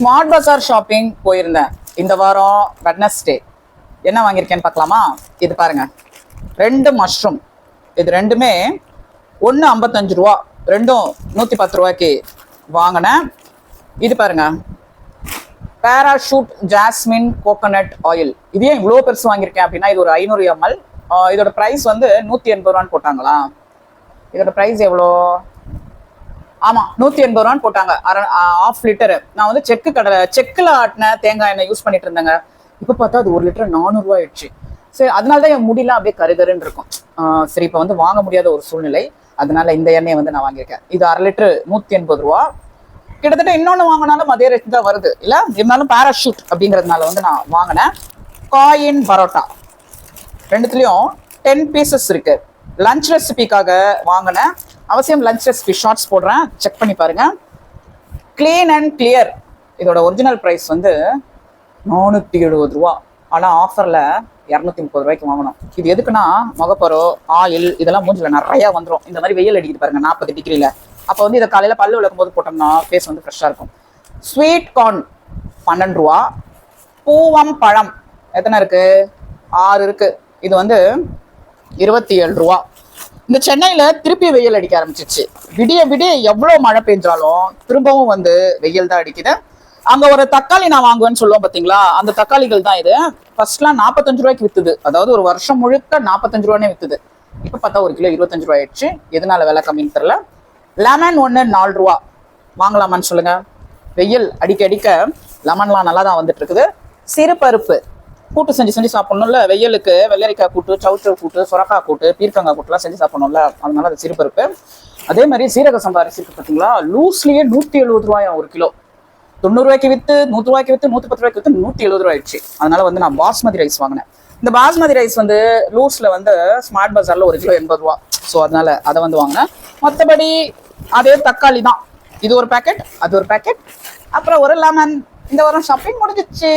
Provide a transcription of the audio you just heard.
Smart பஜார் shopping போயிருந்தேன் இந்த வாரம் வெட்னஸ்டே. என்ன வாங்கியிருக்கேன்னு பார்க்கலாமா? இது பாருங்க, 2 மஷ்ரூம். இது ரெண்டுமே 1,55 ரூபா, ரெண்டும் 110 ரூபாய்க்கு வாங்கினேன். இது பாருங்க, பேராஷூட் ஜாஸ்மின் கோகோனட் ஆயில். இது ஏன் இவ்வளோ பெருசு வாங்கியிருக்கேன் அப்படின்னா, இது ஒரு 500 ml. இதோட ப்ரைஸ் வந்து 180 ரூபான்னு போட்டாங்களா? இதோட ப்ரைஸ் எவ்வளோ? ஆமா, 180 ரூபான்னு போட்டாங்க. ½ லிட்டரு. நான் வந்து செக்கில் ஆட்டின தேங்காய் எண்ணெய் யூஸ் பண்ணிட்டு இருந்தேங்க. இப்போ பார்த்தா அது 1 லிட்டர் 400 ரூபாய் ஆயிடுச்சு. சரி, அதனால தான் என் முடியெல்லாம் அப்படியே கருகருன்னு இருக்கும். சரி, இப்போ வந்து வாங்க முடியாத ஒரு சூழ்நிலை. அதனால இந்த எண்ணெயை வந்து நான் வாங்கியிருக்கேன். இது ½ லிட்டரு 180 ரூபா. கிட்டத்தட்ட இன்னொன்று வாங்கினாலும் அதே ரேட் தான் வருது இல்லை? இருந்தாலும் பேராஷூட் அப்படிங்கிறதுனால வந்து நான் வாங்கினேன். காயின் பரோட்டா ரெண்டுத்துலேயும் 10 பீசஸ் இருக்கு. லஞ்ச் ரெசிபிக்காக வாங்கினேன். அவசியம் லஞ்ச் ரெசிபி ஷார்ட்ஸ் போடுறேன், செக் பண்ணி பாருங்க. Clean and clear. இதோட ஒரிஜினல் ப்ரைஸ் வந்து 470 ரூபா. ஆனால் ஆஃபரில் 230 ரூபாய்க்கு வாங்கணும். இது எதுக்குன்னா, முகப்பரோ ஆயில் இதெல்லாம் மூஞ்சில் நிறையா வந்துடும். இந்த மாதிரி வெயில் அடிக்குது பாருங்க 40 டிகிரியில். அப்போ வந்து இதை காலையில் பல்லு விளக்கும் போது போட்டோம்னா ஃபேஸ் வந்து ஃப்ரெஷ்ஷாக இருக்கும். ஸ்வீட் கார்ன் 12 ரூபா. பூவம் பழம் எத்தனை இருக்கு? 6 இருக்கு. இது வந்து 27 ரூபா. இந்த சென்னையில திருப்பி வெயில் அடிக்க ஆரம்பிச்சிச்சு. விடிய விடிய எவ்வளோ மழை பெஞ்சாலும் திரும்பவும் வந்து வெயில் தான் அடிக்குது. அங்க ஒரு தக்காளி நான் வாங்குவேன்னு சொல்லுவோம் பார்த்தீங்களா, அந்த தக்காளிகள் தான் இது. ஃபர்ஸ்ட்லாம் 45 ரூபாய்க்கு வித்துது. அதாவது ஒரு வருஷம் முழுக்க 45 ரூபானே வித்துது. இப்போ பார்த்தா ஒரு கிலோ 25 ரூபாய் ஆயிடுச்சு. எதனால விலை கம்மின்னு தெரியல. லெமன் 1 4 ரூபா. வாங்கலாமான்னு சொல்லுங்க. வெயில் அடிக்க அடிக்க லெமன்லாம் நல்லா தான் வந்துட்டு இருக்குது. சிறுபருப்பு கூட்டு செஞ்சு சாப்பிடணும்ல வெயிலுக்கு. வெள்ளரிக்காய் கூட்டு, சவுச்சவ் கூட்டு, சுரக்காய் கூட்டு, பீர்க்கங்காய் கூட்டுலாம் செஞ்சு சாப்பிடணும்ல, அதனால அது சிறுபருப்பு. அதே மாதிரி சீரக சம்பா அரிசி இருக்கு பார்த்தீங்களா, லூஸ்லயே 170 ரூபாயா ஒரு கிலோ. 90 ரூபாய்க்கு வித்து, 100 ரூபாய்க்கு வித்து, 110 ரூபாய்க்கு வித்து, 170 ரூபாய் ஆயிடுச்சு. அதனால வந்து நான் பாஸ்மதி ரைஸ் வாங்கினேன். இந்த பாஸ்மதி ரைஸ் வந்து லூஸ்ல வந்து ஸ்மார்ட் பஜார்ல ஒரு கிலோ 80 ரூபா. ஸோ அதனால அதை வந்து வாங்கினேன். மற்றபடி அதே தக்காளி தான். இது ஒரு பேக்கெட், அது ஒரு பேக்கெட், அப்புறம் ஒரு லெமன். இந்த வாரம் ஷாப்பிங் முடிஞ்சிச்சு.